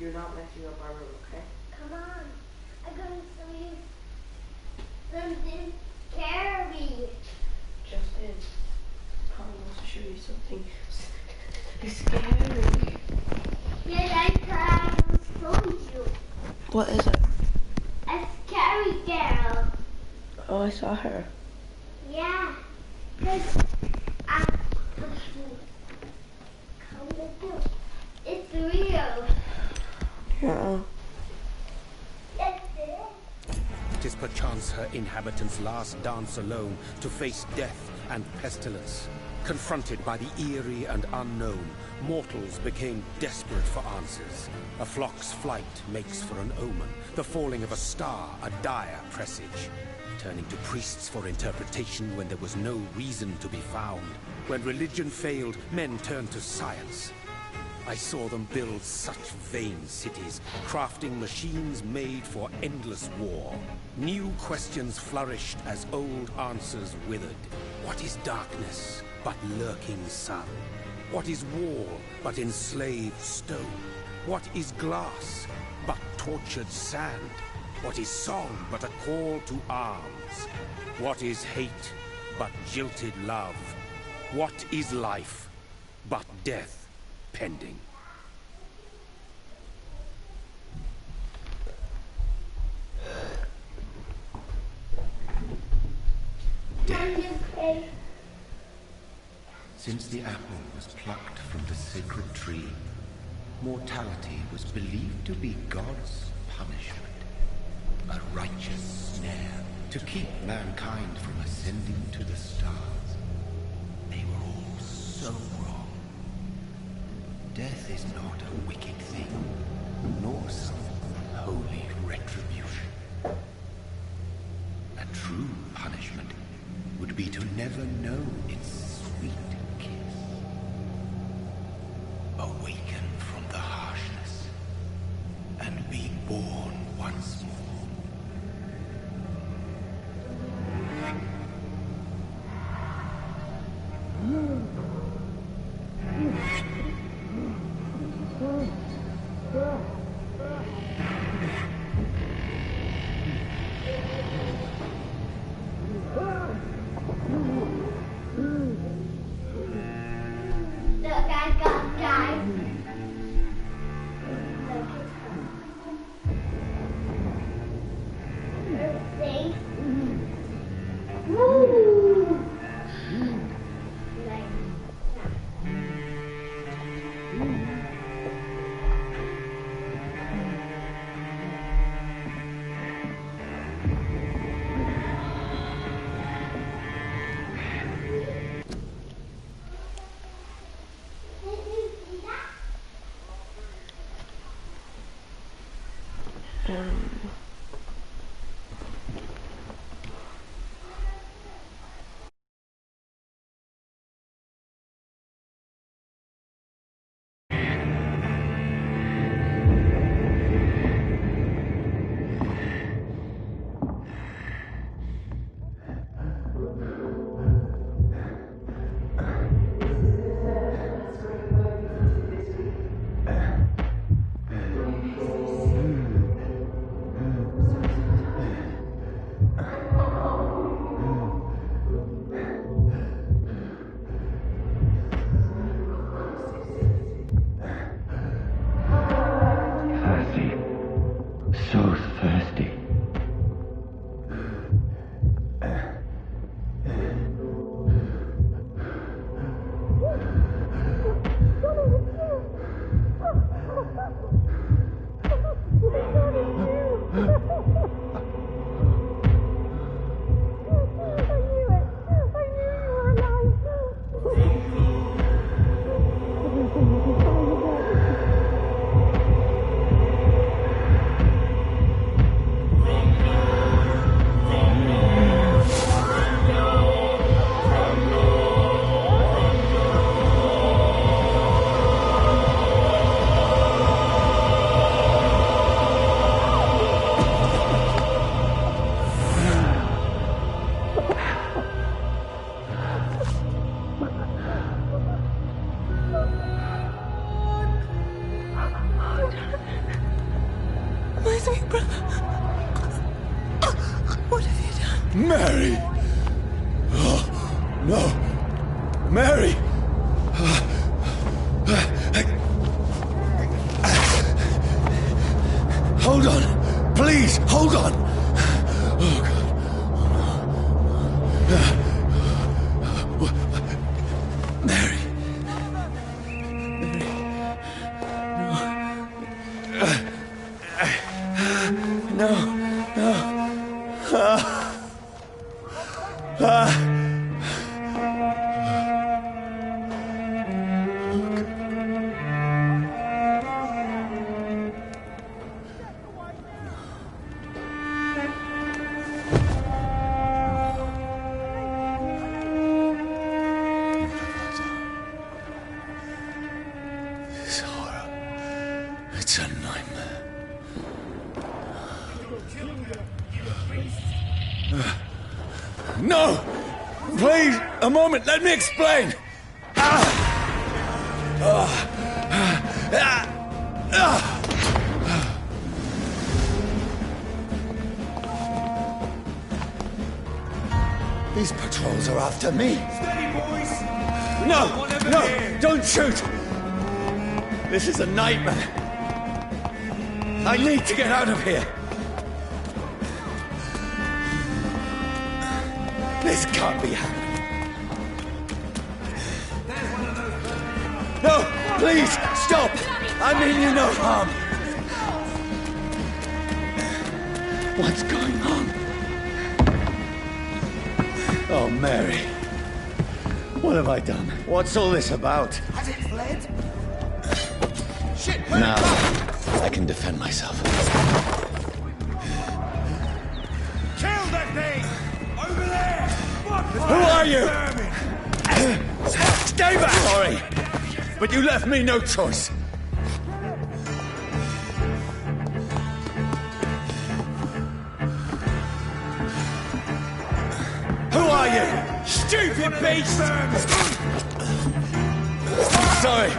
You're not messing up our room, okay? Come on. I'm going to show you something scary. Justin, Connie wants to show you something scary. Yes, I can show you. What is it? A scary girl. Oh, I saw her. Yeah. Because it's real. Yeah. It is perchance her inhabitants' last dance alone to face death and pestilence. Confronted by the eerie and unknown, mortals became desperate for answers. A flock's flight makes for an omen, the falling of a star a dire presage. Turning to priests for interpretation when there was no reason to be found. When religion failed, men turned to science. I saw them build such vain cities, crafting machines made for endless war. New questions flourished as old answers withered. What is darkness but lurking sun? What is wall but enslaved stone? What is glass but tortured sand? What is song but a call to arms? What is hate but jilted love? What is life but death pending? Death. Since the apple was plucked from the sacred tree, mortality was believed to be God's punishment. A righteous snare to keep mankind from ascending to the stars. They were all so wrong. Death is not a wicked thing, nor some holy retribution. A true punishment would be to never know its sweet kiss. Awaken from the harshness and be born once more. sweet brother. What have you done? Mary! Oh, no! Mary! Hold on! Please, hold on! Oh, God. Mary. No. This horror. It's a nightmare. No! Please, a moment, let me explain! These patrols are after me. Steady, boys! No! Don't shoot! This is a nightmare. I need to get out of here. This can't be happening. No! Please, stop! I mean you no harm. What's going on? Oh, Mary. What have I done? What's all this about? Has it fled? Shit! Now, I can defend myself. Kill that thing! Over there! Who are you? Stay back! Sorry, but you left me no choice. Who are you? Stupid beast! Sorry.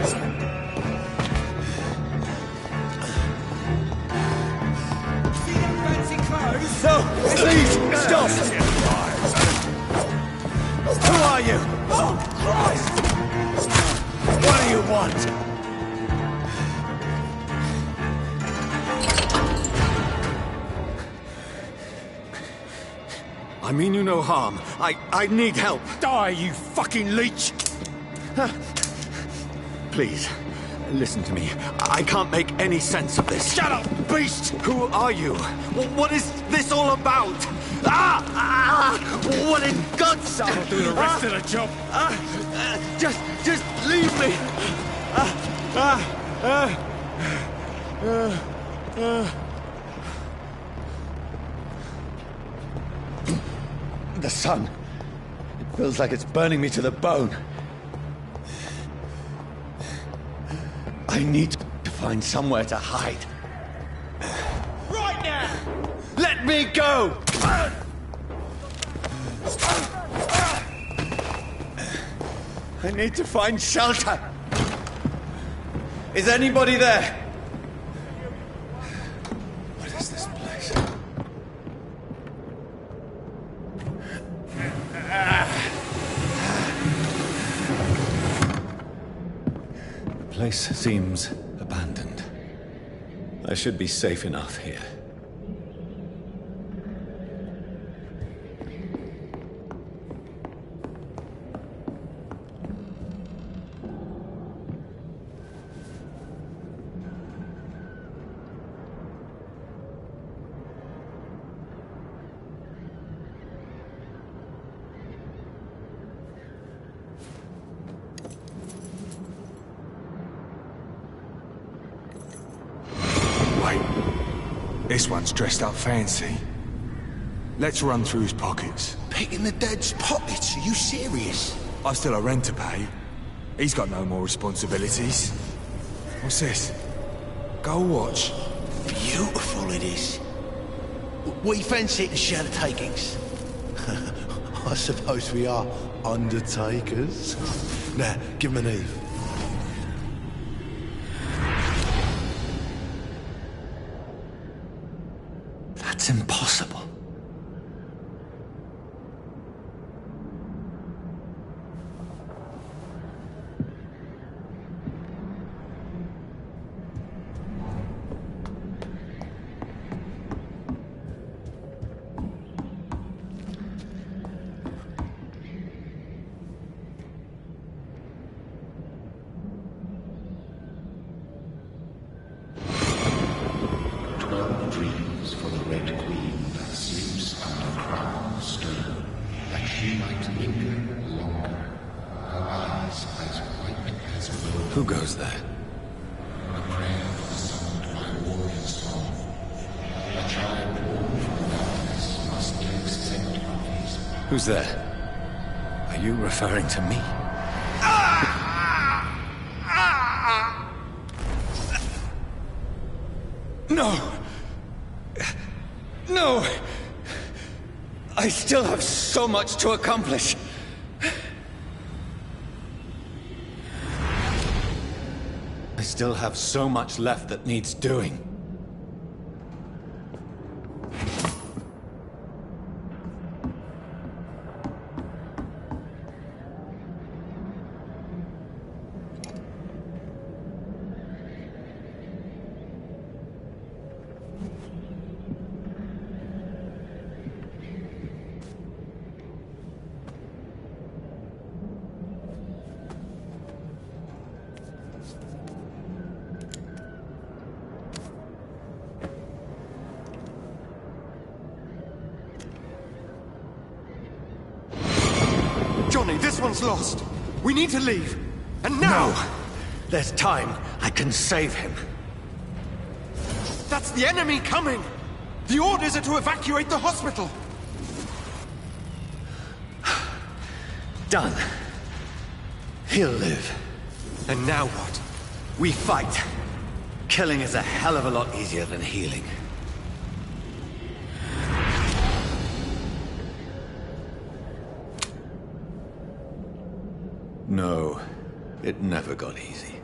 See them fancy clothes? No, please, stop! Who are you? Oh, Christ! What do you want? I mean you no harm. I need help. Die, you fucking leech! Please, listen to me. I can't make any sense of this. Shut up, beast! Who are you? What is this all about? What in God's name? I'll do the rest of the job. Just leave me. The sun. It feels like it's burning me to the bone. I need to find somewhere to hide. Right now! Let me go! I need to find shelter. Is anybody there? What is this place? The place seems abandoned. I should be safe enough here. This one's dressed up fancy. Let's run through his pockets. Picking the dead's pockets? Are you serious? I've still a rent to pay. He's got no more responsibilities. What's this? Gold watch. Beautiful it is. We fancy it to share the takings. I suppose we are undertakers. Now, give him an Eve. That's impossible. Who goes there? A prayer for the summoned by warrior song. A child born from darkness must be accepted of his. Who's there? Are you referring to me? No! No! I still have so much to accomplish. I still have so much left that needs doing. Johnny, this one's lost. We need to leave. And now! No! There's time. I can save him. That's the enemy coming! The orders are to evacuate the hospital! Done. He'll live. And now what? We fight. Killing is a hell of a lot easier than healing. No, it never got easy.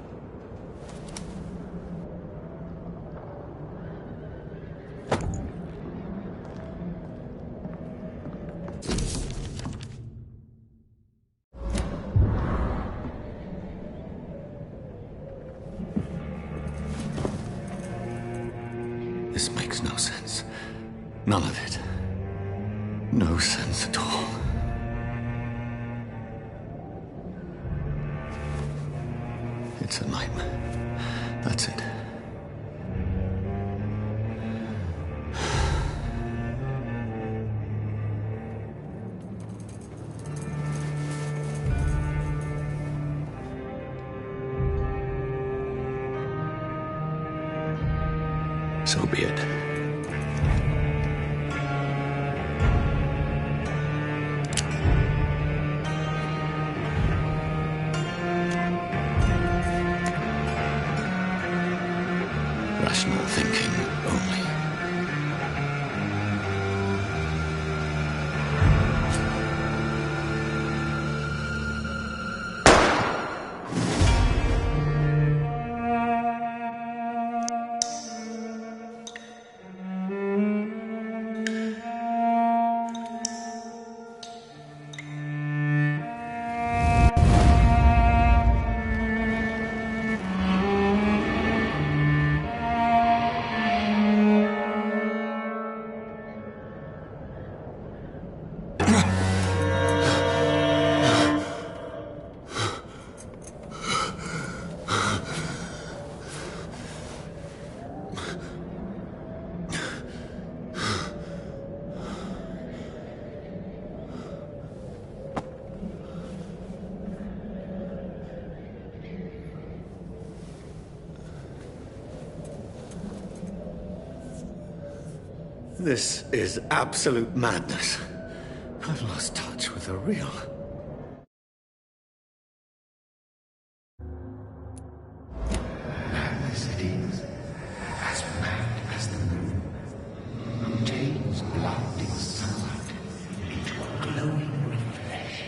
This makes no sense. None of it. No sense at all. It's a nightmare. That's it. So be it. Rational thinking only. This is absolute madness. I've lost touch with the real. Madness it is, as mad as the moon, who takes blinding sunlight into a glowing reflection.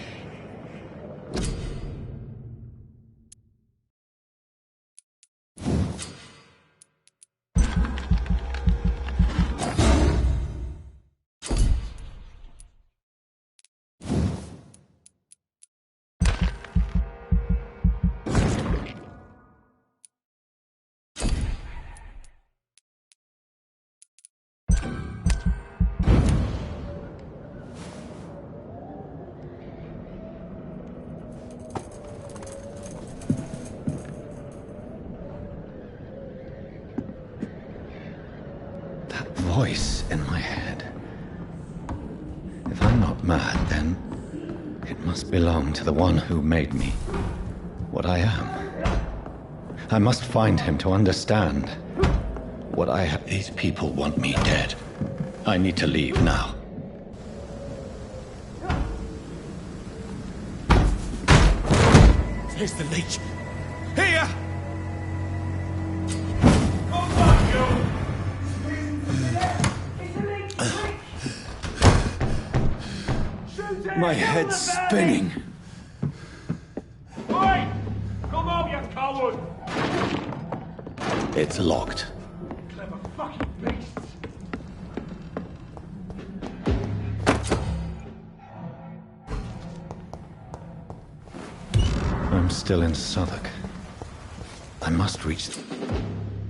voice in my head. If I'm not mad, then it must belong to the one who made me what I am. I must find him to understand what I have. These people want me dead. I need to leave now. Here's the leech. Here! My head's spinning. Oi! Come on, you coward! It's locked. Clever fucking beasts! I'm still in Southwark. I must reach...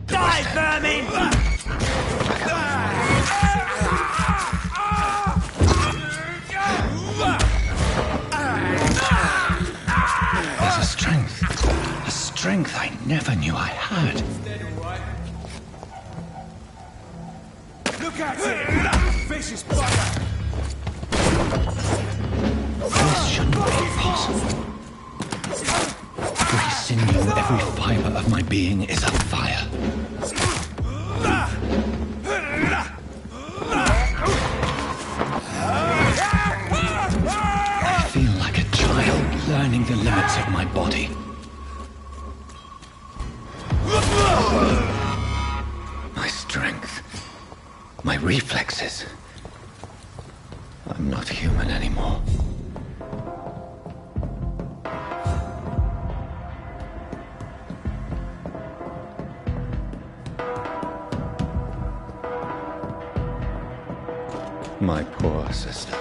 Die, vermin! There's a strength I never knew I had. Look at it! Vicious bugger! This shouldn't be possible. Every sinew, every fiber of my being is afire. I feel like a child learning the limits of my body. My strength, my reflexes. I'm not human anymore. My poor sister.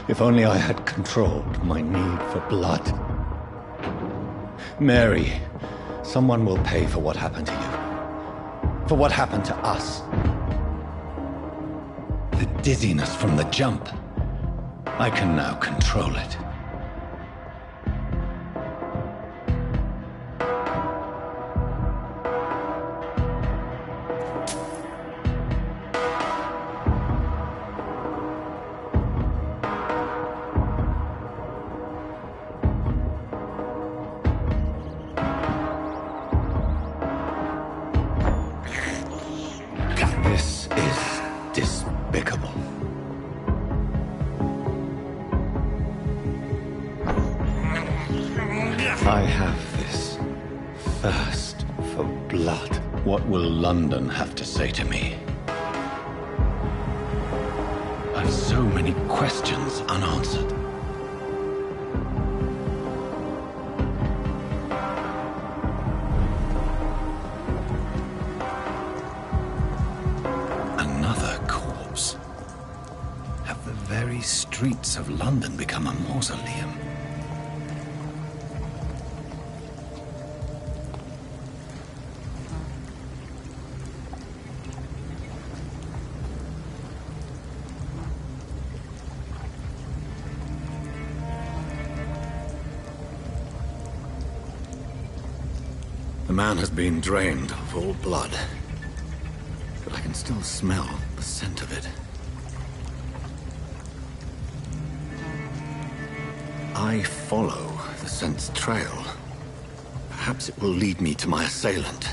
If only I had controlled my need for blood. Mary, someone will pay for what happened to you. For what happened to us. The dizziness from the jump. I can now control it. This is despicable. I have this thirst for blood. What will London have to say to me? I've so many questions unanswered. Another corpse. Have the very streets of London become a mausoleum? The man has been drained of all blood, but I can still smell the scent of it. I follow the scent's trail. Perhaps it will lead me to my assailant.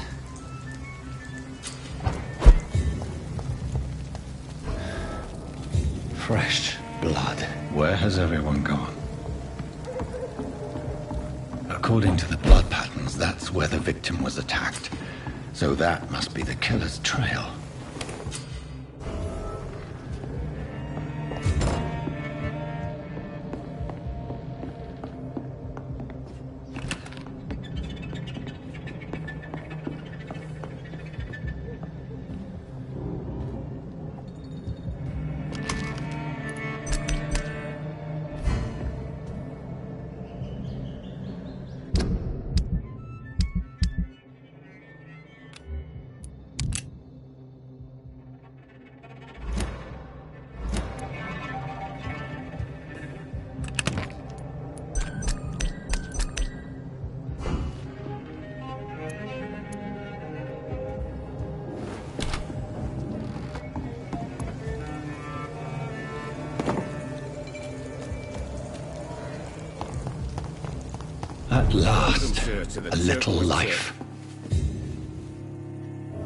Fresh blood. Where has everyone gone? According to the blood patterns, that's where the victim was attacked. So that must be the killer's trail. At last, Sir, to the a little turquoise, life.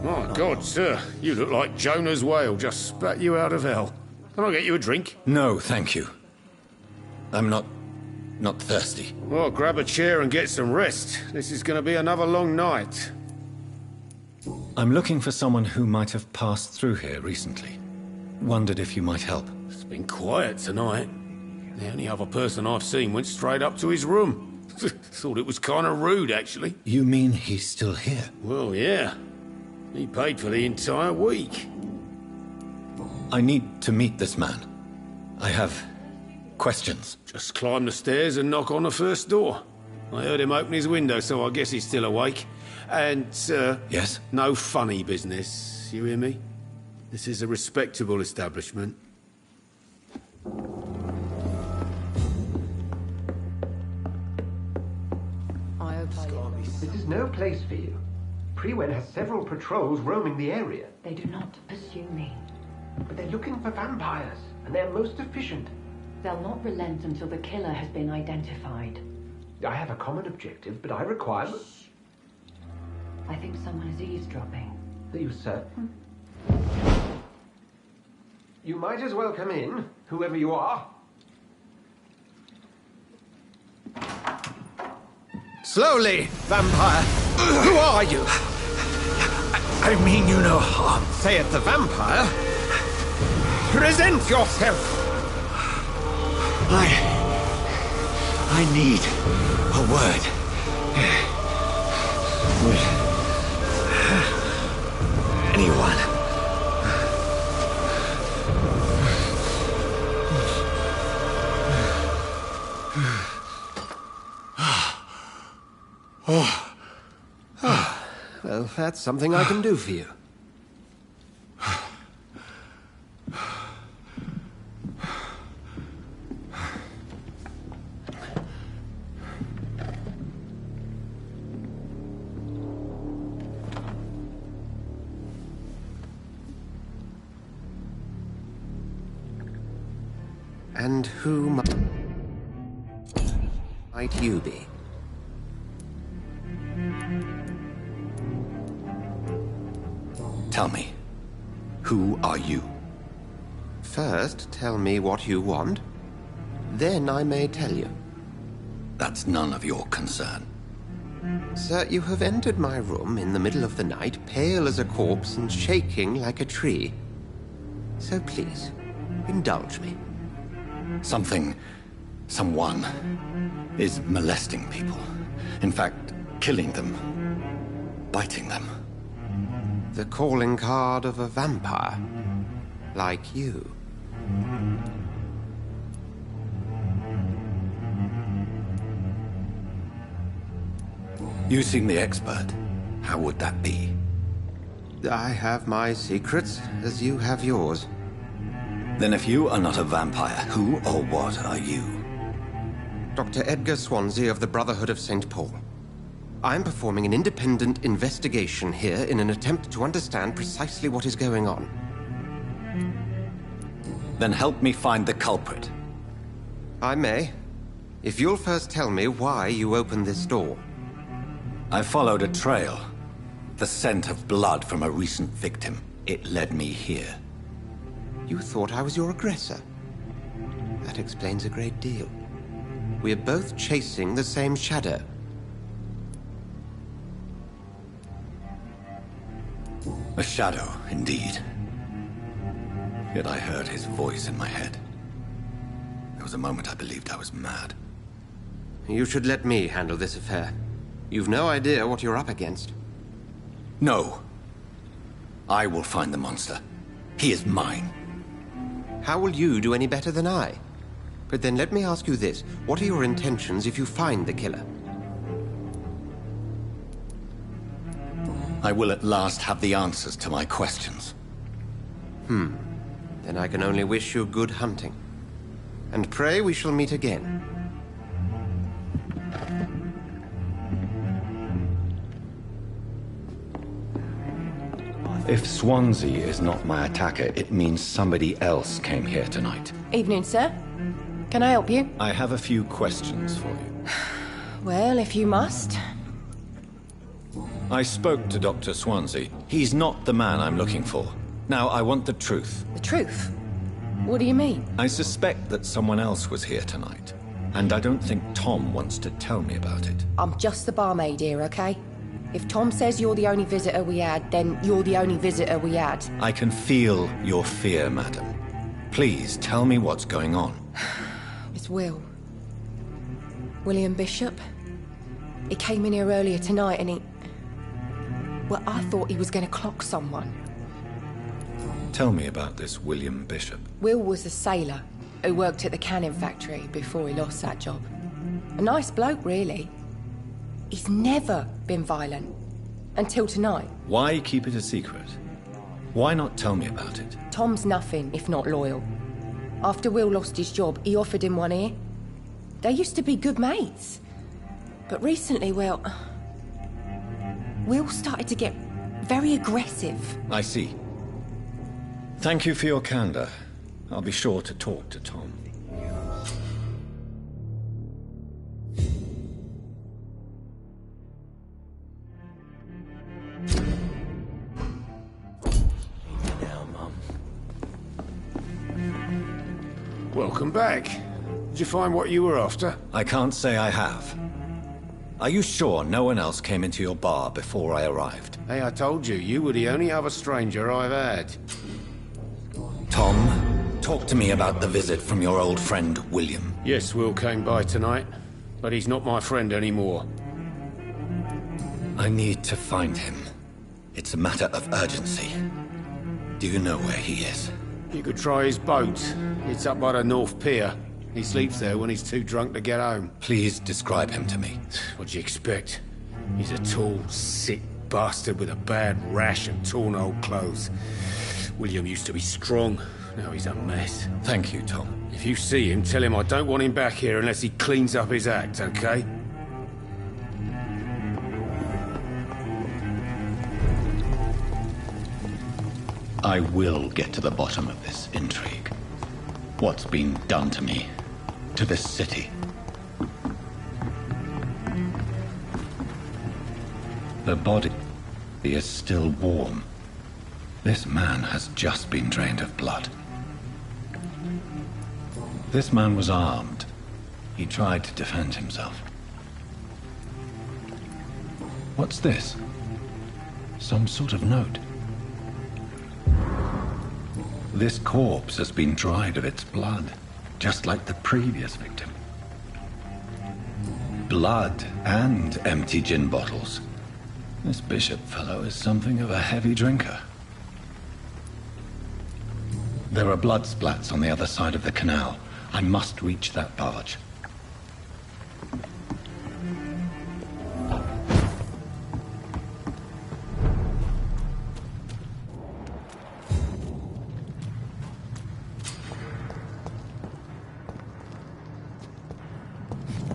My God, sir, you look like Jonah's whale just spat you out of hell. Can I get you a drink? No, thank you. I'm not thirsty. Well, grab a chair and get some rest. This is going to be another long night. I'm looking for someone who might have passed through here recently. Wondered if you might help. It's been quiet tonight. The only other person I've seen went straight up to his room. Thought it was kind of rude, actually. You mean he's still here? Well, yeah. He paid for the entire week. I need to meet this man. I have questions. Just climb the stairs and knock on the first door. I heard him open his window, so I guess he's still awake. And, Yes? no funny business, you hear me? This is a respectable establishment. This is no place for you. Prewen has several patrols roaming the area. They do not pursue me. But they're looking for vampires, and they're most efficient. They'll not relent until the killer has been identified. I have a common objective, but I require... I think someone is eavesdropping. Are you certain? You might as well come in, whoever you are. Slowly, vampire. Who are you? I mean you no harm. Say it, the vampire. Present yourself. I need a word. Anyone. Well, that's something I can do for you. And who might you be? Tell me, who are you? First, tell me what you want. Then I may tell you. That's none of your concern. Sir, you have entered my room in the middle of the night, pale as a corpse and shaking like a tree. So please, indulge me. Someone is molesting people. In fact, killing them. Biting them. The calling card of a vampire. Like you. You seem the expert. How would that be? I have my secrets, as you have yours. Then if you are not a vampire, who or what are you? Dr. Edgar Swansea of the Brotherhood of St. Paul. I'm performing an independent investigation here in an attempt to understand precisely what is going on. Then help me find the culprit. I may. If you'll first tell me why you opened this door. I followed a trail. The scent of blood from a recent victim. It led me here. You thought I was your aggressor. That explains a great deal. We're both chasing the same shadow. A shadow, indeed. Yet I heard his voice in my head. There was a moment I believed I was mad. You should let me handle this affair. You've no idea what you're up against. No. I will find the monster. He is mine. How will you do any better than I? But then let me ask you this. What are your intentions if you find the killer? I will at last have the answers to my questions. Then I can only wish you good hunting. And pray we shall meet again. If Swansea is not my attacker, it means somebody else came here tonight. Evening, sir. Can I help you? I have a few questions for you. Well, if you must. I spoke to Dr. Swansea. He's not the man I'm looking for. Now, I want the truth. The truth? What do you mean? I suspect that someone else was here tonight. And I don't think Tom wants to tell me about it. I'm just the barmaid here, okay? If Tom says you're the only visitor we had, then you're the only visitor we had. I can feel your fear, madam. Please, tell me what's going on. It's Will. William Bishop. He came in here earlier tonight and he... Well, I thought he was going to clock someone. Tell me about this William Bishop. Will was a sailor who worked at the canning factory before he lost that job. A nice bloke, really. He's never been violent. Until tonight. Why keep it a secret? Why not tell me about it? Tom's nothing if not loyal. After Will lost his job, he offered him one ear. They used to be good mates. But recently, well... Will started to get very aggressive. I see. Thank you for your candor. I'll be sure to talk to Tom. Now, Mum. Welcome back. Did you find what you were after? I can't say I have. Are you sure no one else came into your bar before I arrived? Hey, I told you, you were the only other stranger I've had. Tom, talk to me about the visit from your old friend, William. Yes, Will came by tonight, but he's not my friend anymore. I need to find him. It's a matter of urgency. Do you know where he is? You could try his boat. It's up by the North Pier. He sleeps there when he's too drunk to get home. Please describe him to me. What do you expect? He's a tall, sick bastard with a bad rash and torn old clothes. William used to be strong. Now he's a mess. Thank you, Tom. If you see him, tell him I don't want him back here unless he cleans up his act, okay? I will get to the bottom of this intrigue. What's been done to me? To this city? The body is still warm. This man has just been drained of blood. This man was armed. He tried to defend himself. What's this? Some sort of note. This corpse has been dried of its blood, just like the previous victim. Blood and empty gin bottles. This Bishop fellow is something of a heavy drinker. There are blood splats on the other side of the canal. I must reach that barge.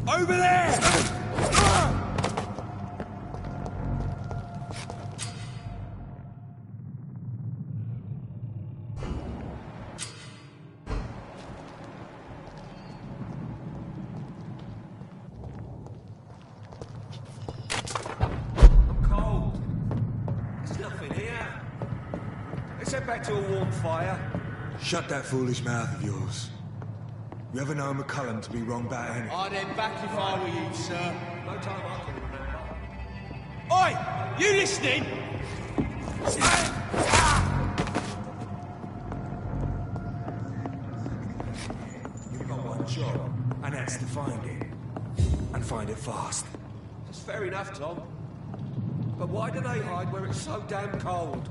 Over there! Cold. There's nothing here. Let's head back to a warm fire. Shut that foolish mouth of yours. You ever know McCullum to be wrong about anything? I'd head back if I were you, sir. No time I can remember. Oi! You listening? You've got one job, and that's to find it. And find it fast. That's fair enough, Tom. But why do they hide where it's so damn cold?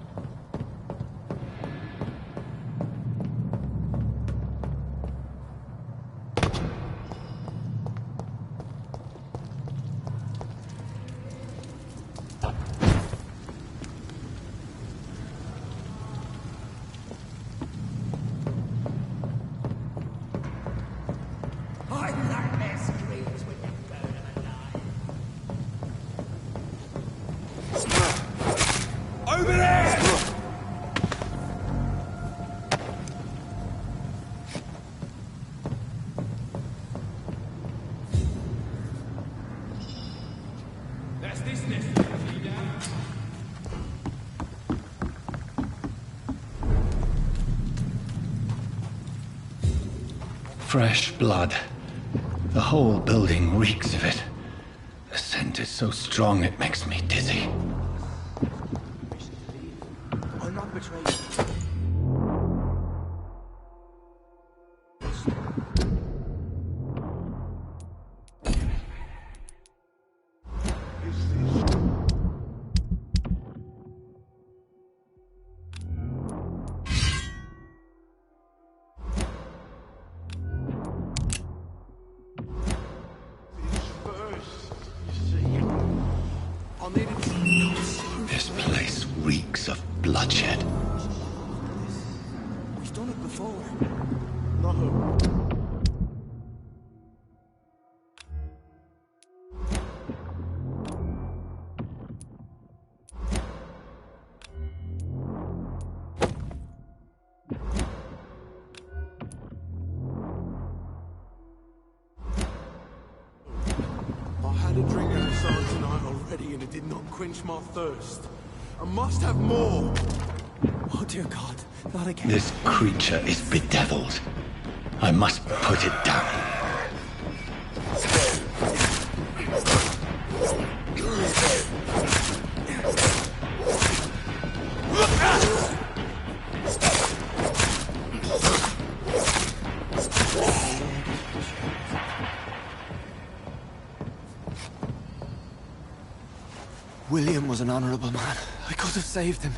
Over there! Fresh blood. The whole building reeks of it. The scent is so strong it makes me dizzy. I'm not betraying. This place reeks of bloodshed. We've done it before. I had a drink outside tonight already and it did not quench my thirst. I must have more. Oh dear God, not again. This creature is bedeviled. I must put it down. William was an honorable man. I could have saved him.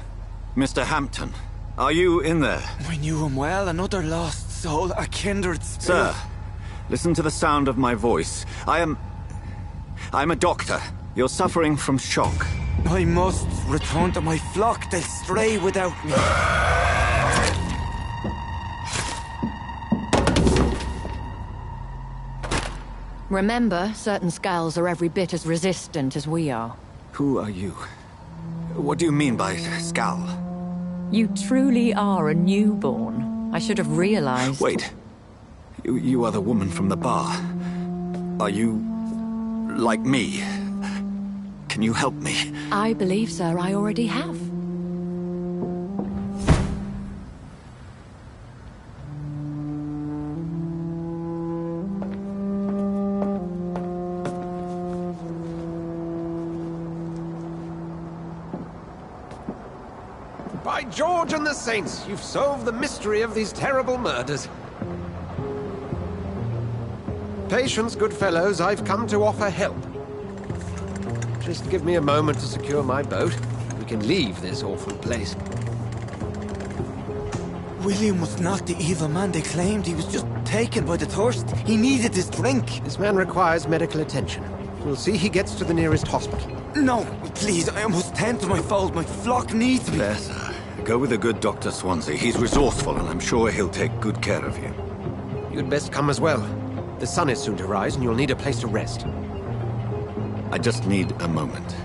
Mr. Hampton, are you in there? We knew him well, another lost soul, a kindred spirit. Sir, listen to the sound of my voice. I'm a doctor. You're suffering from shock. I must return to my flock. They'll stray without me. Remember, certain skulls are every bit as resistant as we are. Who are you? What do you mean by skull? You truly are a newborn. I should have realized. Wait. You are the woman from the bar. Are you like me? Can you help me? I believe, sir, I already have. By George and the Saints, you've solved the mystery of these terrible murders. Patience, good fellows, I've come to offer help. Just give me a moment to secure my boat. We can leave this awful place. William was not the evil man they claimed. He was just taken by the thirst. He needed this drink. This man requires medical attention. We'll see he gets to the nearest hospital. No, please, I must tend to my fold. My flock needs me. There, sir. Go with the good Dr. Swansea. He's resourceful, and I'm sure he'll take good care of you. You'd best come as well. The sun is soon to rise, and you'll need a place to rest. I just need a moment.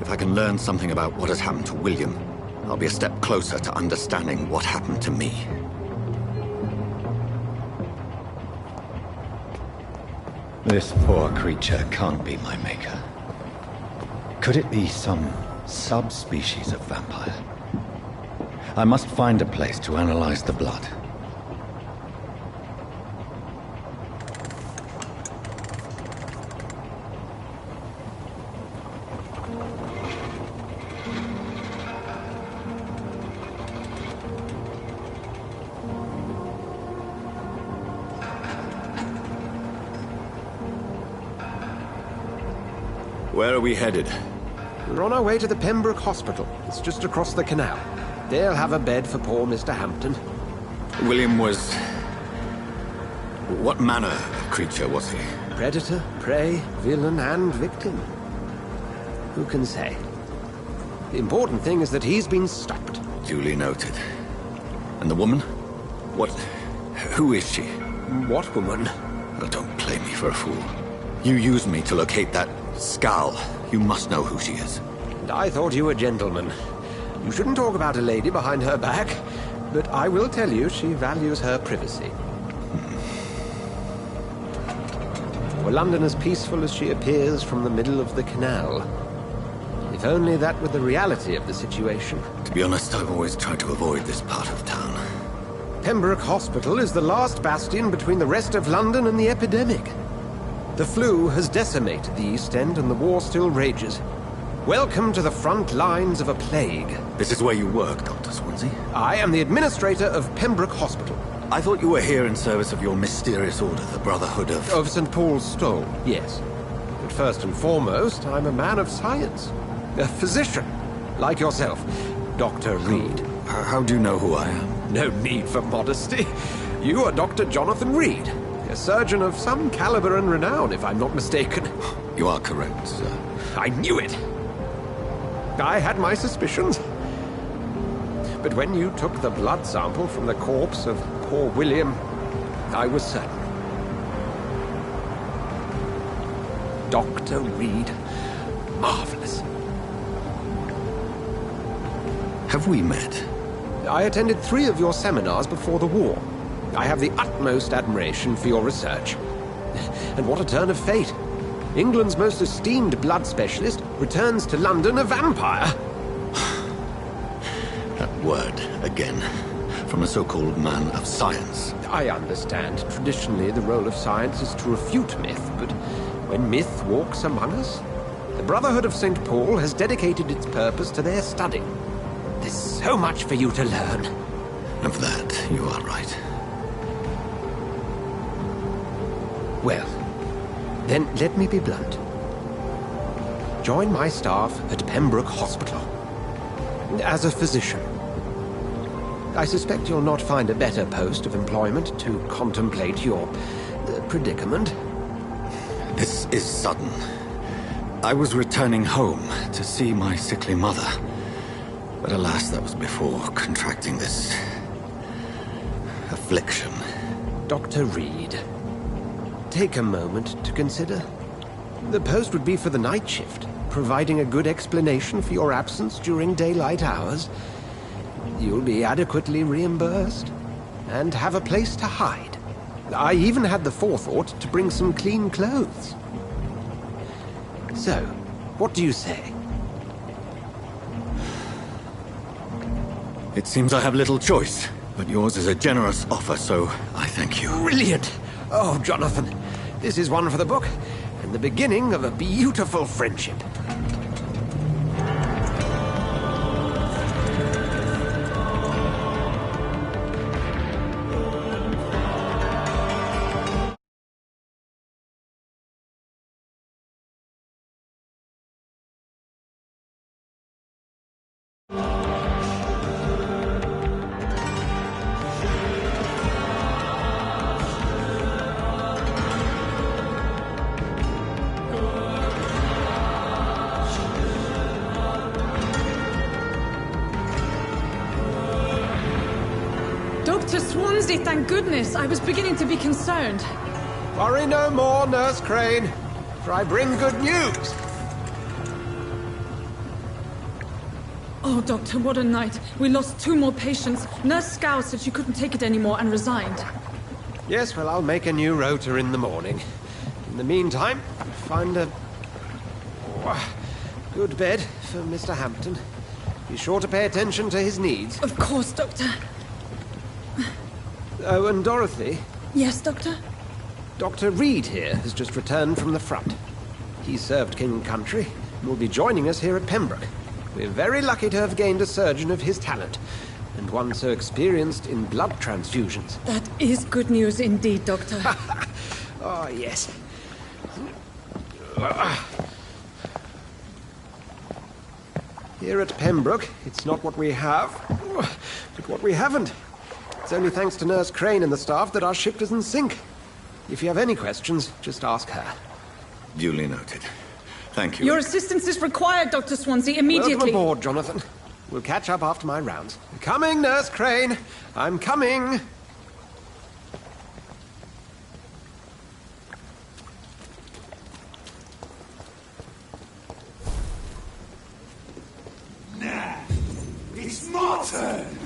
If I can learn something about what has happened to William, I'll be a step closer to understanding what happened to me. This poor creature can't be my maker. Could it be some subspecies of vampire? I must find a place to analyze the blood. Where are we headed? We're on our way to the Pembroke Hospital. It's just across the canal. They'll have a bed for poor Mr. Hampton. William was... what manner of creature was he? Predator, prey, villain, and victim. Who can say? The important thing is that he's been stopped. Duly noted. And the woman? What... who is she? What woman? Oh, don't play me for a fool. You used me to locate that skull. You must know who she is. And I thought you a gentleman. You shouldn't talk about a lady behind her back, but I will tell you she values her privacy. Were London as peaceful as she appears from the middle of the canal? If only that were the reality of the situation. To be honest, I've always tried to avoid this part of town. Pembroke Hospital is the last bastion between the rest of London and the epidemic. The flu has decimated the East End and the war still rages. Welcome to the front lines of a plague. This is where you work, Dr. Swansea? I am the administrator of Pembroke Hospital. I thought you were here in service of your mysterious order, the Brotherhood of... Of St. Paul's Stole, yes. But first and foremost, I'm a man of science. A physician, like yourself, Dr. Reed. How do you know who I am? No need for modesty. You are Dr. Jonathan Reed, a surgeon of some caliber and renown, if I'm not mistaken. You are correct, sir. I knew it! I had my suspicions. But when you took the blood sample from the corpse of poor William, I was certain. Dr. Reed. Marvelous. Have we met? I attended 3 of your seminars before the war. I have the utmost admiration for your research. And what a turn of fate. England's most esteemed blood specialist returns to London a vampire. That word, again, from a so-called man of science. I understand. Traditionally, the role of science is to refute myth, but when myth walks among us, the Brotherhood of St. Paul has dedicated its purpose to their study. There's so much for you to learn. Of that, you are right. Well, then let me be blunt. Join my staff at Pembroke Hospital. As a physician. I suspect you'll not find a better post of employment to contemplate your predicament. This is sudden. I was returning home to see my sickly mother. But alas, that was before contracting this... affliction. Dr. Reed, take a moment to consider. The post would be for the night shift, providing a good explanation for your absence during daylight hours. You'll be adequately reimbursed, and have a place to hide. I even had the forethought to bring some clean clothes. So, what do you say? It seems I have little choice, but yours is a generous offer, so I thank you. Brilliant! Oh, Jonathan, this is one for the book, and the beginning of a beautiful friendship. Dr. Swansea, thank goodness. I was beginning to be concerned. Worry no more, Nurse Crane, for I bring good news. Oh, Doctor, what a night. We lost 2 more patients. Nurse Scow said she couldn't take it anymore and resigned. Yes, well, I'll make a new rota in the morning. In the meantime, find a good bed for Mr. Hampton. Be sure to pay attention to his needs. Of course, Doctor. Oh, and Dorothy? Yes, Doctor? Dr. Reed here has just returned from the front. He served King and Country and will be joining us here at Pembroke. We're very lucky to have gained a surgeon of his talent, and one so experienced in blood transfusions. That is good news indeed, Doctor. Oh, yes. Here at Pembroke, it's not what we have, but what we haven't. It's only thanks to Nurse Crane and the staff that our ship doesn't sink. If you have any questions, just ask her. Duly noted. Thank you. Your assistance is required, Dr. Swansea, immediately. Welcome aboard, Jonathan. We'll catch up after my rounds. Coming, Nurse Crane. I'm coming. Nah, it's my turn.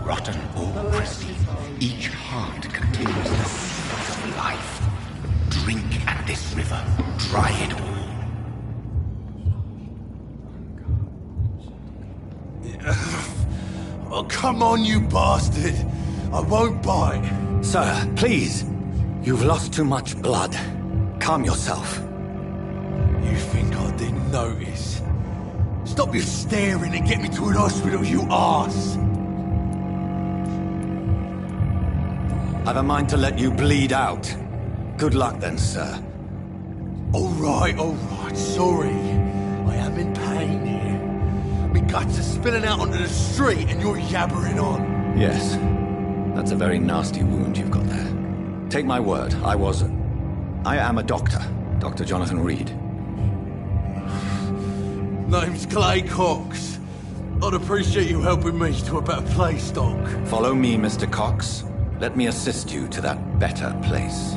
Rotten or crispy, each heart contains the seeds of life. Drink at this river, try it all. Oh, come on, you bastard! I won't bite. Sir, please. You've lost too much blood. Calm yourself. You think I didn't notice? Stop your staring and get me to an hospital, you arse! I've a mind to let you bleed out. Good luck then, sir. Alright, sorry. I am in pain here. Me guts are spilling out onto the street and you're yabbering on. Yes. That's a very nasty wound you've got there. Take my word, I am a doctor. Dr. Jonathan Reed. Name's Clay Cox. I'd appreciate you helping me to a better place, Doc. Follow me, Mr. Cox. Let me assist you to that better place.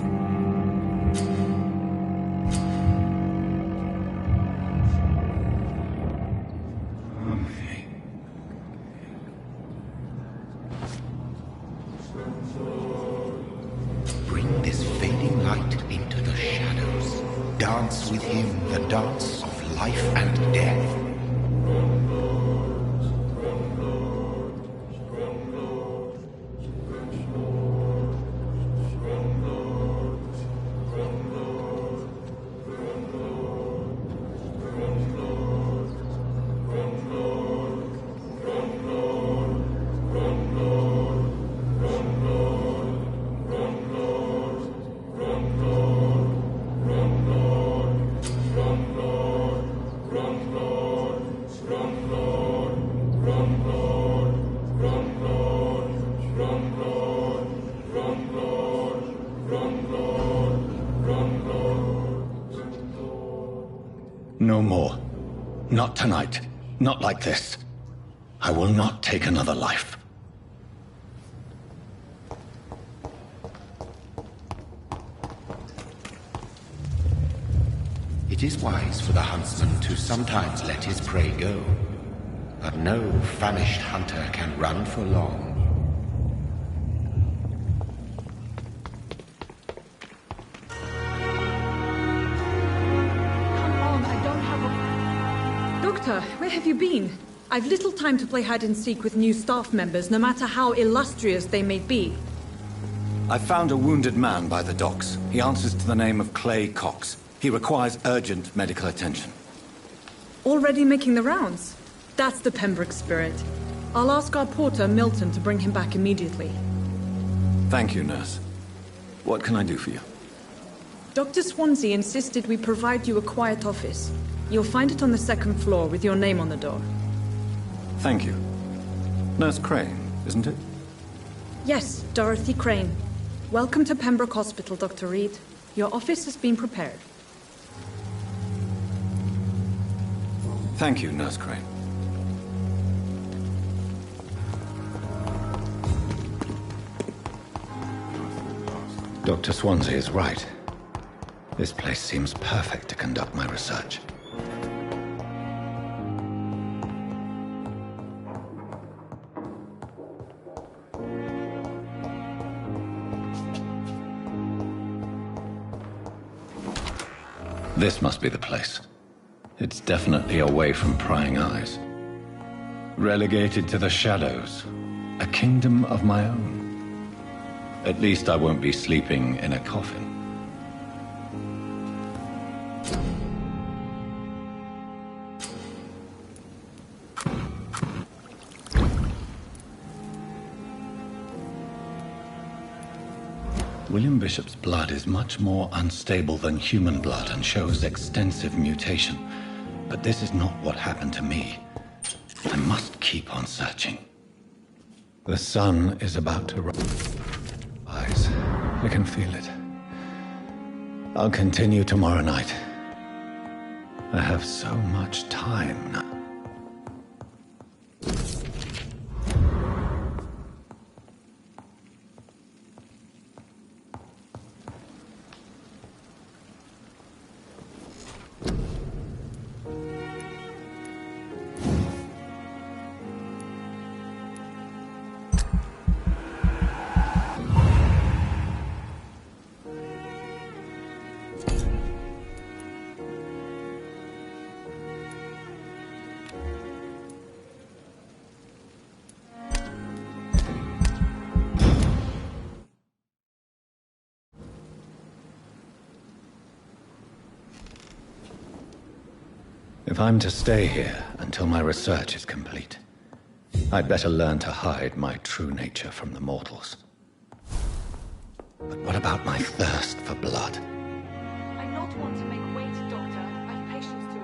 Bring this fading light into the shadows. Dance with him the dance of life and death. No more. Not tonight. Not like this. I will not take another life. It is wise for the huntsman to sometimes let his prey go. But no famished hunter can run for long. Doctor, where have you been? I've little time to play hide-and-seek with new staff members, no matter how illustrious they may be. I found a wounded man by the docks. He answers to the name of Clay Cox. He requires urgent medical attention. Already making the rounds? That's the Pembroke spirit. I'll ask our porter, Milton, to bring him back immediately. Thank you, nurse. What can I do for you? Dr. Swansea insisted we provide you a quiet office. You'll find it on the second floor with your name on the door. Thank you. Nurse Crane, isn't it? Yes, Dorothy Crane. Welcome to Pembroke Hospital, Dr. Reed. Your office has been prepared. Thank you, Nurse Crane. Dr. Swansea is right. This place seems perfect to conduct my research. This must be the place. It's definitely away from prying eyes. Relegated to the shadows. A kingdom of my own. At least I won't be sleeping in a coffin. William Bishop's blood is much more unstable than human blood and shows extensive mutation. But this is not what happened to me. I must keep on searching. The sun is about to rise. I can feel it. I'll continue tomorrow night. I have so much time now. If I'm to stay here until my research is complete, I'd better learn to hide my true nature from the mortals. But what about my thirst for blood? I not want to make wait, Doctor. I've patients to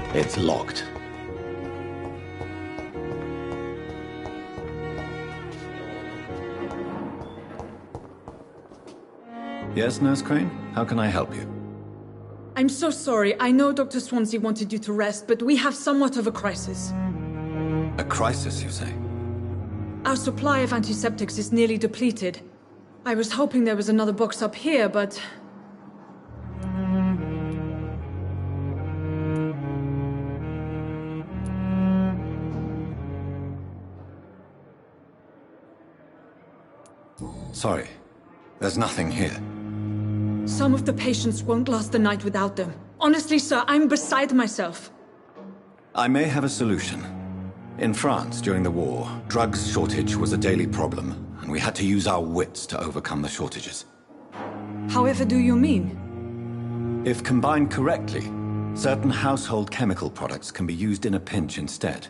attend. It's locked. Yes, Nurse Crane? How can I help you? I'm so sorry. I know Dr. Swansea wanted you to rest, but we have somewhat of a crisis. A crisis, you say? Our supply of antiseptics is nearly depleted. I was hoping there was another box up here, but... Sorry. There's nothing here. Some of the patients won't last the night without them. Honestly, sir, I'm beside myself. I may have a solution. In France, during the war, drugs shortage was a daily problem, and we had to use our wits to overcome the shortages. However do you mean? If combined correctly, certain household chemical products can be used in a pinch instead.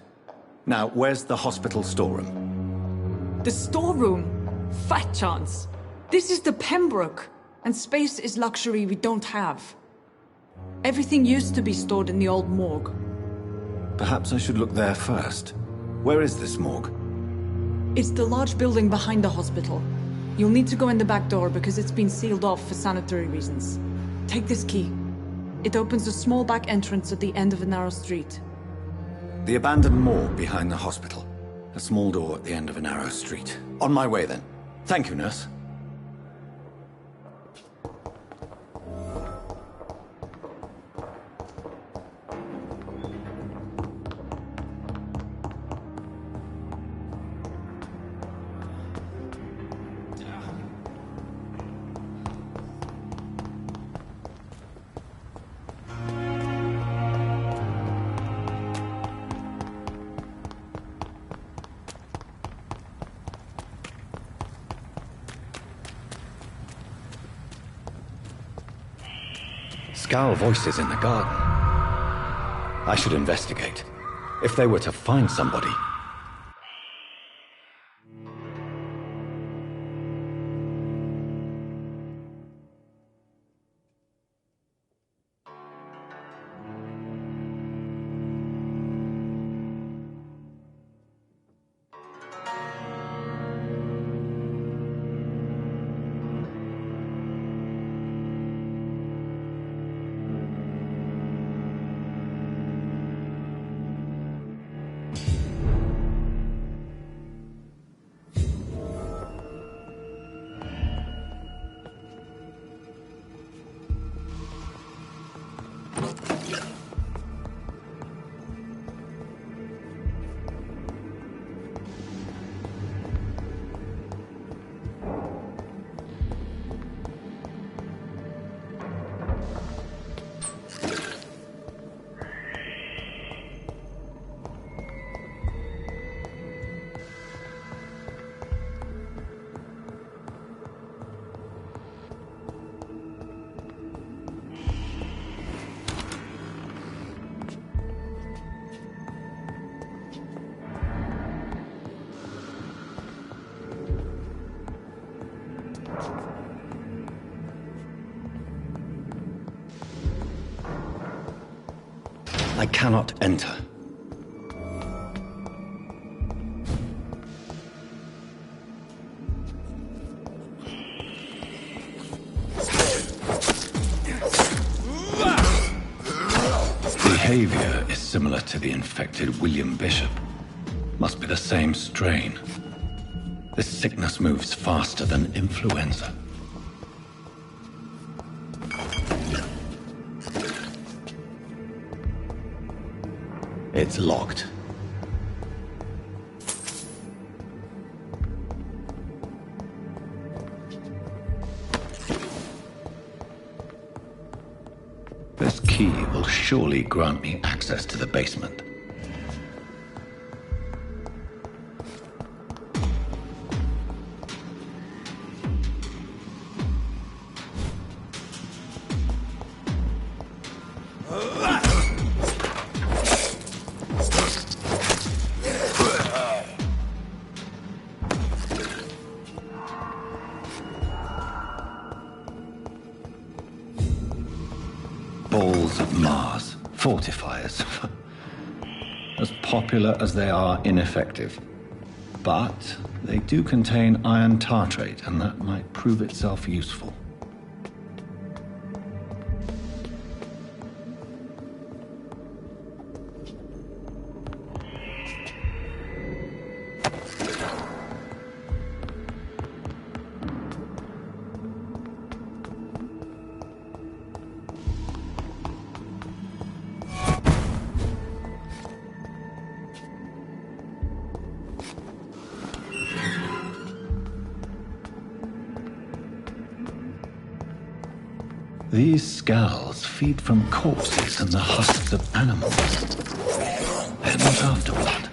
Now, where's the hospital storeroom? The storeroom? Fat chance. This is the Pembroke, and space is luxury we don't have. Everything used to be stored in the old morgue. Perhaps I should look there first. Where is this morgue? It's the large building behind the hospital. You'll need to go in the back door because it's been sealed off for sanitary reasons. Take this key. It opens a small back entrance at the end of a narrow street. The abandoned morgue behind the hospital. A small door at the end of a narrow street. On my way then. Thank you, nurse. Scowl voices in the garden. I should investigate. If they were to find somebody... I cannot enter. Behavior is similar to the infected William Bishop. Must be the same strain. This sickness moves faster than influenza. It's locked. This key will surely grant me access to the basement. Balls of Mars. Fortifiers. As popular as they are ineffective. But they do contain iron tartrate, and that might prove itself useful. These scowls feed from corpses and the husks of animals. They're not after blood.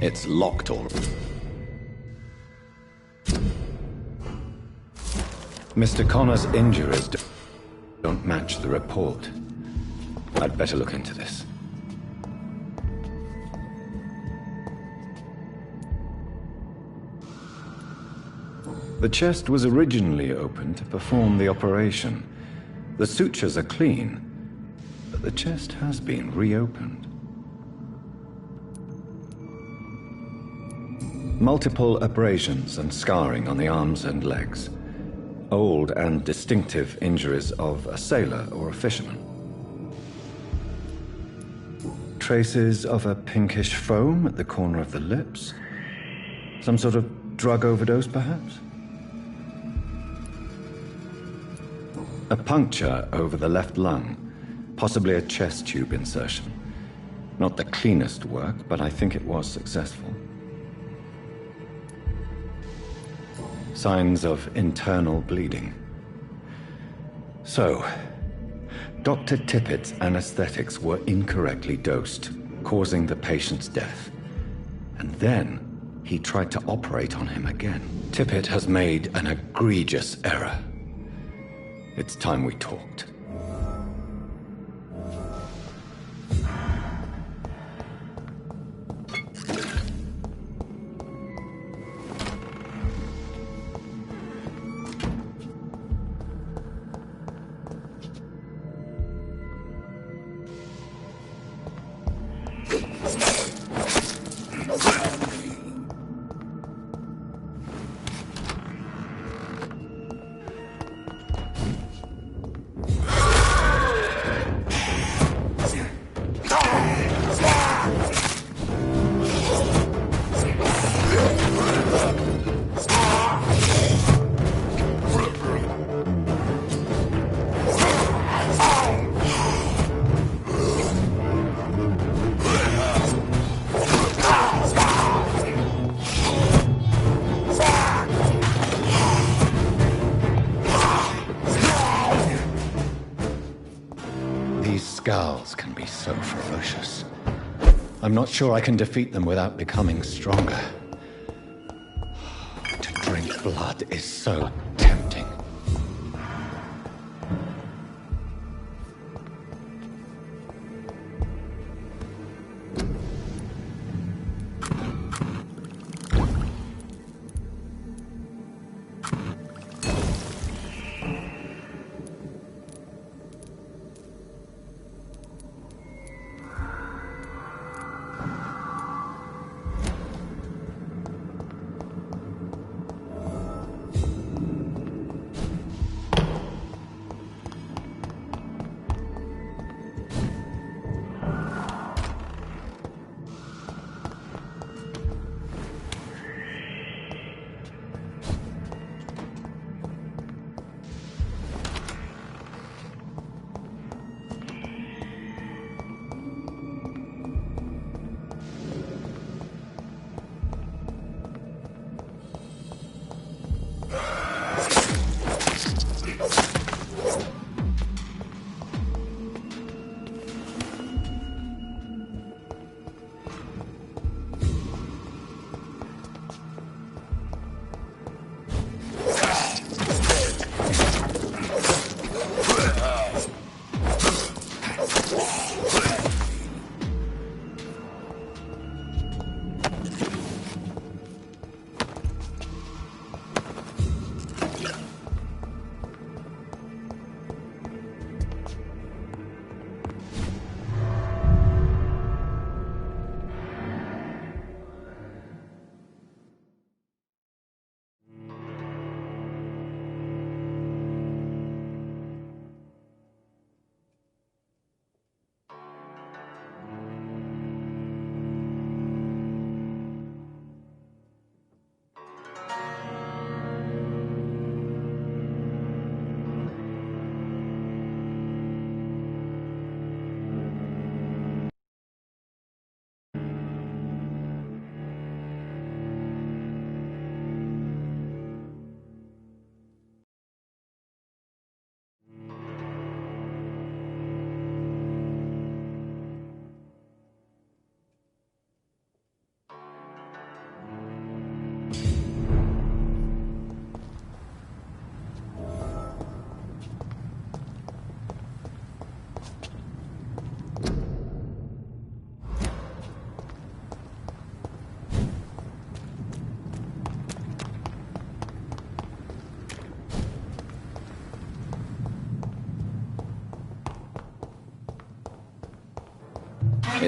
It's locked all. Mr. Connor's injuries don't match the report. I'd better look into this. The chest was originally opened to perform the operation. The sutures are clean, but the chest has been reopened. Multiple abrasions and scarring on the arms and legs. Old and distinctive injuries of a sailor or a fisherman. Traces of a pinkish foam at the corner of the lips. Some sort of drug overdose, perhaps? A puncture over the left lung. Possibly a chest tube insertion. Not the cleanest work, but I think it was successful. Signs of internal bleeding. So, Dr. Tippett's anesthetics were incorrectly dosed, causing the patient's death. And then, he tried to operate on him again. Tippett has made an egregious error. It's time we talked. Scowls can be so ferocious. I'm not sure I can defeat them without becoming stronger. To drink blood is so tempting.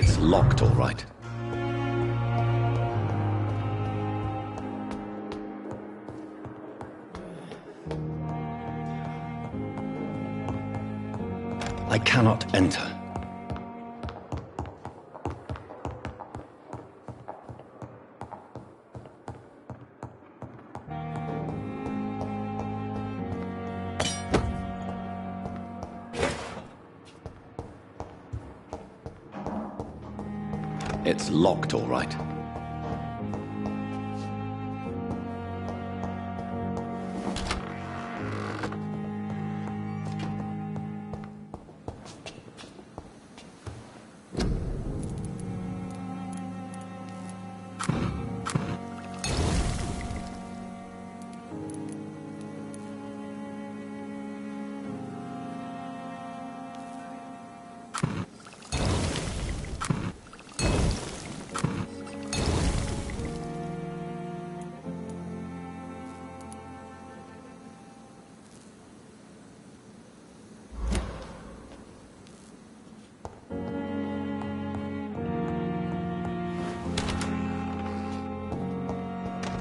It's locked, all right. I cannot enter. It's locked, all right.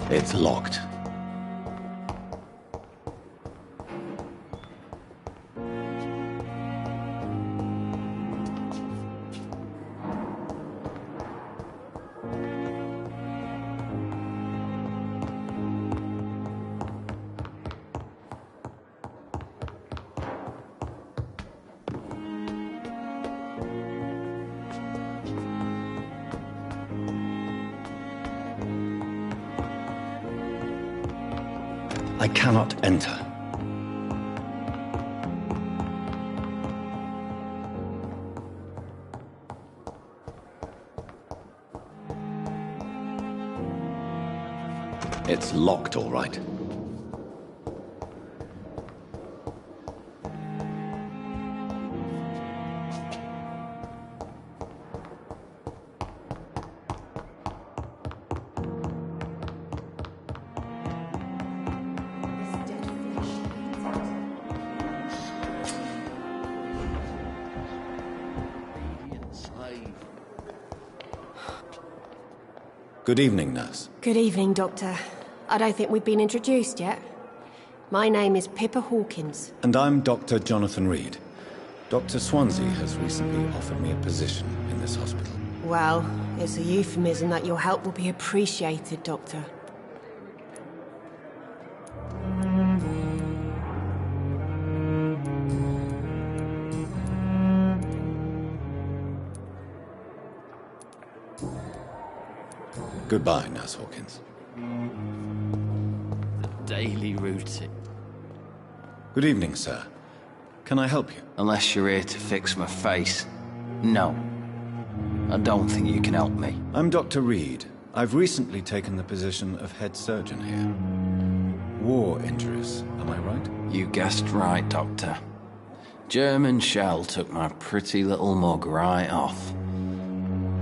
It's locked. I cannot enter. It's locked, all right. Good evening, nurse. Good evening, Doctor. I don't think we've been introduced yet. My name is Pippa Hawkins. And I'm Dr. Jonathan Reed. Dr. Swansea has recently offered me a position in this hospital. Well, it's a euphemism that your help will be appreciated, Doctor. Goodbye, Nurse Hawkins. The daily routine. Good evening, sir. Can I help you? Unless you're here to fix my face. No. I don't think you can help me. I'm Dr. Reed. I've recently taken the position of head surgeon here. War injuries, am I right? You guessed right, Doctor. German shell took my pretty little mug right off.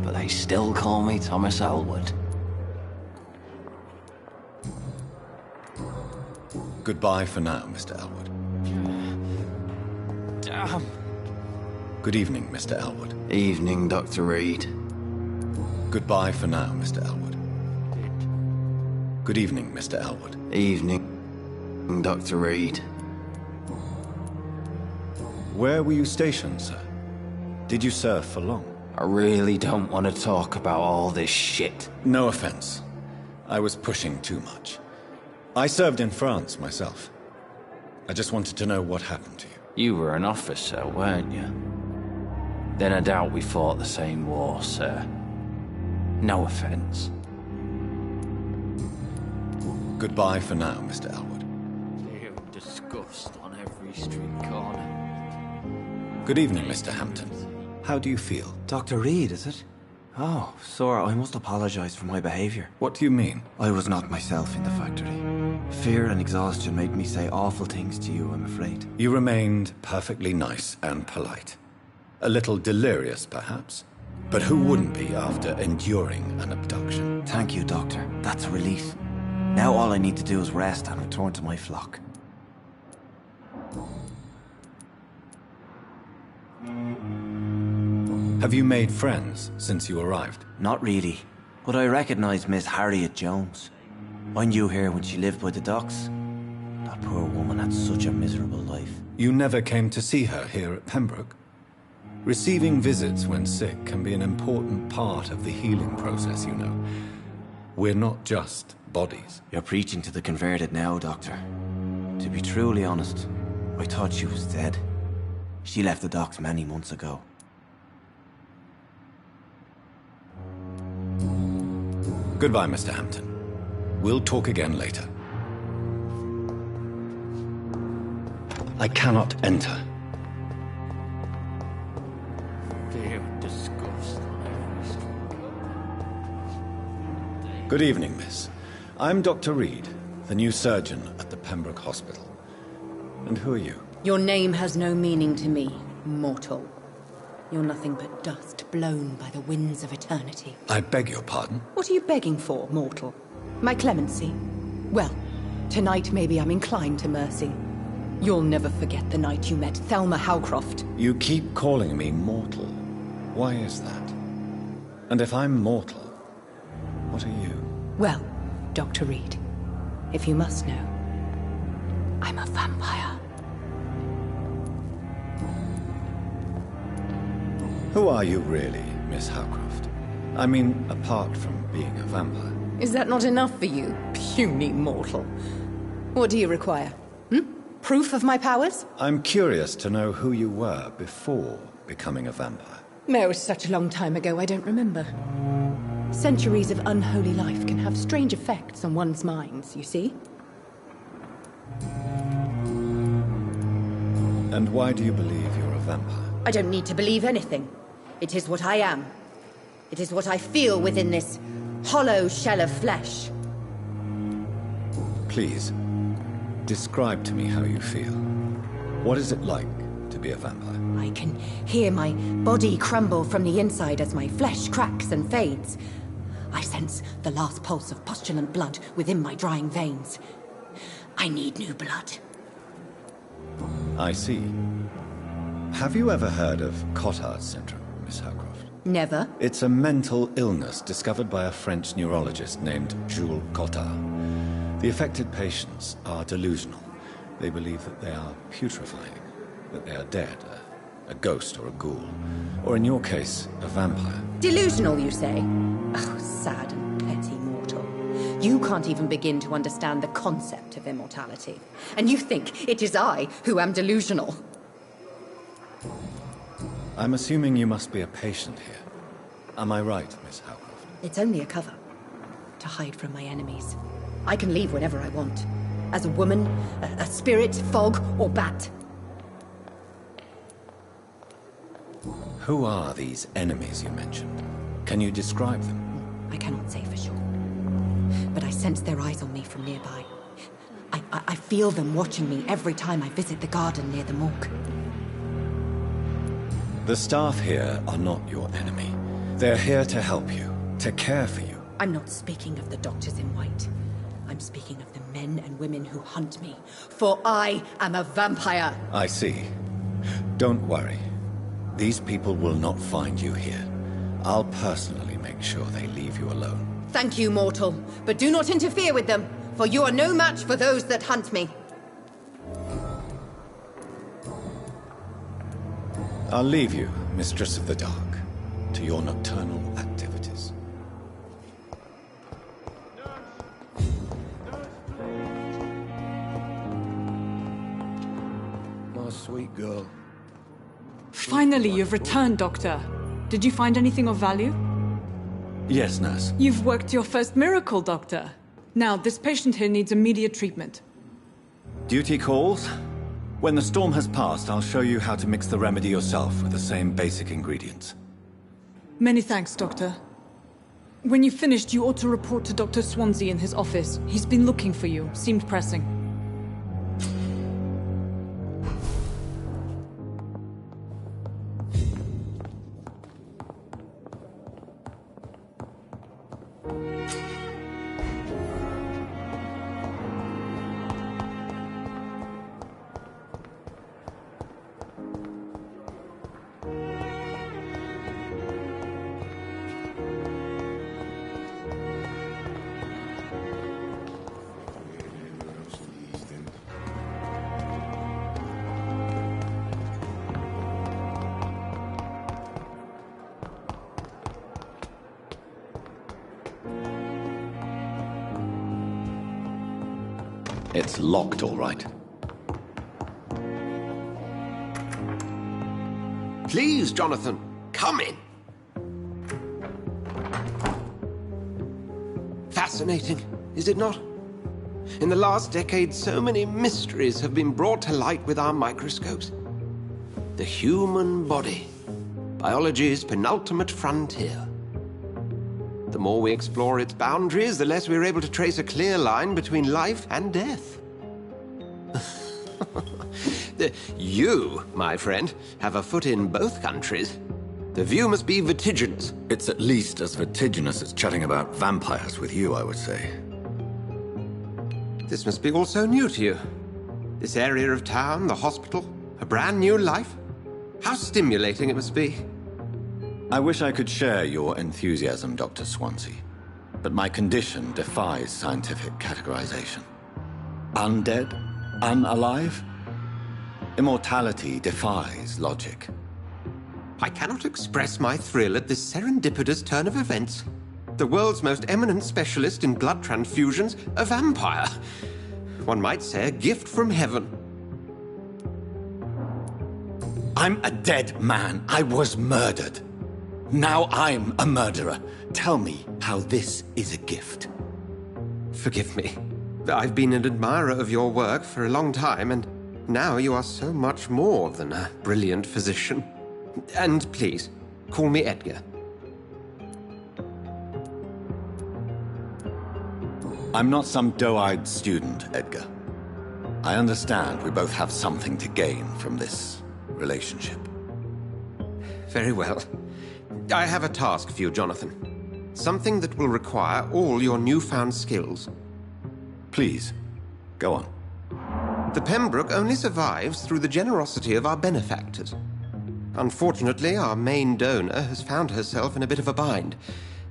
But they still call me Thomas Elwood. Goodbye for now, Mr. Elwood. Damn. Good evening, Mr. Elwood. Evening, Dr. Reed. Goodbye for now, Mr. Elwood. Good evening, Mr. Elwood. Evening, Dr. Reed. Where were you stationed, sir? Did you serve for long? I really don't want to talk about all this shit. No offense. I was pushing too much. I served in France myself. I just wanted to know what happened to you. You were an officer, weren't you? Then I doubt we fought the same war, sir. No offense. Goodbye for now, Mr. Elwood. Damn disgust on every street corner. Good evening, Mr. Hampton. How do you feel? Dr. Reed, is it? Oh, sir, I must apologize for my behavior. What do you mean? I was not myself in the factory. Fear and exhaustion made me say awful things to you, I'm afraid. You remained perfectly nice and polite. A little delirious, perhaps. But who wouldn't be after enduring an abduction? Thank you, Doctor. That's a relief. Now all I need to do is rest and return to my flock. Have you made friends since you arrived? Not really, but I recognize Miss Harriet Jones. I knew her when she lived by the docks. That poor woman had such a miserable life. You never came to see her here at Pembroke? Receiving visits when sick can be an important part of the healing process, you know. We're not just bodies. You're preaching to the converted now, Doctor. To be truly honest, I thought she was dead. She left the docks many months ago. Goodbye, Mr. Hampton. We'll talk again later. I cannot enter. Good evening, miss. I'm Dr. Reed, the new surgeon at the Pembroke Hospital. And who are you? Your name has no meaning to me, mortal. You're nothing but dust blown by the winds of eternity. I beg your pardon? What are you begging for, mortal? My clemency? Well, tonight maybe I'm inclined to mercy. You'll never forget the night you met Thelma Howcroft. You keep calling me mortal. Why is that? And if I'm mortal, what are you? Well, Dr. Reed, if you must know, I'm a vampire. Who are you really, Miss Howcroft? I mean, apart from being a vampire. Is that not enough for you, puny mortal? What do you require? Proof of my powers? I'm curious to know who you were before becoming a vampire. No, it was such a long time ago, I don't remember. Centuries of unholy life can have strange effects on one's minds, you see? And why do you believe you're a vampire? I don't need to believe anything. It is what I am. It is what I feel within this hollow shell of flesh. Please, describe to me how you feel. What is it like to be a vampire? I can hear my body crumble from the inside as my flesh cracks and fades. I sense the last pulse of postulant blood within my drying veins. I need new blood. I see. Have you ever heard of Cotard's syndrome, Miss Howcroft? Never. It's a mental illness discovered by a French neurologist named Jules Cotard. The affected patients are delusional. They believe that they are putrefying, that they are dead, a ghost or a ghoul, or in your case, a vampire. Delusional, you say? Oh, sad and petty mortal. You can't even begin to understand the concept of immortality. And you think it is I who am delusional. I'm assuming you must be a patient here. Am I right, Miss Howcroft? It's only a cover. To hide from my enemies. I can leave whenever I want. As a woman, a spirit, fog, or bat. Who are these enemies you mentioned? Can you describe them? I cannot say for sure. But I sense their eyes on me from nearby. I feel them watching me every time I visit the garden near the morgue. The staff here are not your enemy. They're here to help you, to care for you. I'm not speaking of the doctors in white. I'm speaking of the men and women who hunt me. For I am a vampire. I see. Don't worry. These people will not find you here. I'll personally make sure they leave you alone. Thank you, mortal. But do not interfere with them, for you are no match for those that hunt me. I'll leave you, Mistress of the Dark, to your nocturnal activities. My sweet girl. Finally, you've returned, Doctor. Did you find anything of value? Yes, nurse. You've worked your first miracle, Doctor. Now, this patient here needs immediate treatment. Duty calls. When the storm has passed, I'll show you how to mix the remedy yourself with the same basic ingredients. Many thanks, Doctor. When you've finished, you ought to report to Dr. Swansea in his office. He's been looking for you. Seemed pressing. It's locked, all right. Please, Jonathan, come in. Fascinating, is it not? In the last decade, so many mysteries have been brought to light with our microscopes. The human body, biology's penultimate frontier. The more we explore its boundaries, the less we're able to trace a clear line between life and death. You, my friend, have a foot in both countries. The view must be vertiginous. It's at least as vertiginous as chatting about vampires with you, I would say. This must be all so new to you. This area of town, the hospital, a brand new life. How stimulating it must be. I wish I could share your enthusiasm, Dr. Swansea, but my condition defies scientific categorization. Undead? Unalive? Immortality defies logic. I cannot express my thrill at this serendipitous turn of events. The world's most eminent specialist in blood transfusions, a vampire. One might say a gift from heaven. I'm a dead man. I was murdered. Now I'm a murderer. Tell me how this is a gift. Forgive me. I've been an admirer of your work for a long time, and now you are so much more than a brilliant physician. And please, call me Edgar. I'm not some doe-eyed student, Edgar. I understand we both have something to gain from this relationship. Very well. I have a task for you, Jonathan. Something that will require all your newfound skills. Please, go on. The Pembroke only survives through the generosity of our benefactors. Unfortunately, our main donor has found herself in a bit of a bind.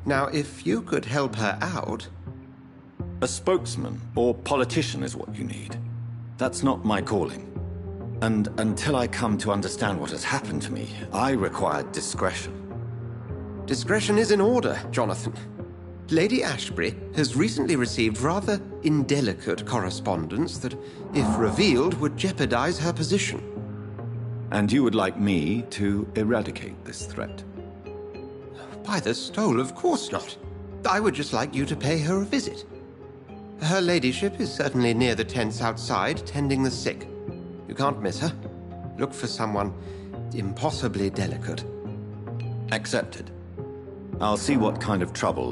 Now, if you could help her out... A spokesman or politician is what you need. That's not my calling. And until I come to understand what has happened to me, I require discretion. Discretion is in order, Jonathan. Lady Ashbury has recently received rather indelicate correspondence that, if revealed, would jeopardize her position. And you would like me to eradicate this threat? By the stole, of course not. I would just like you to pay her a visit. Her ladyship is certainly near the tents outside, tending the sick. You can't miss her. Look for someone impossibly delicate. Accepted. I'll see what kind of trouble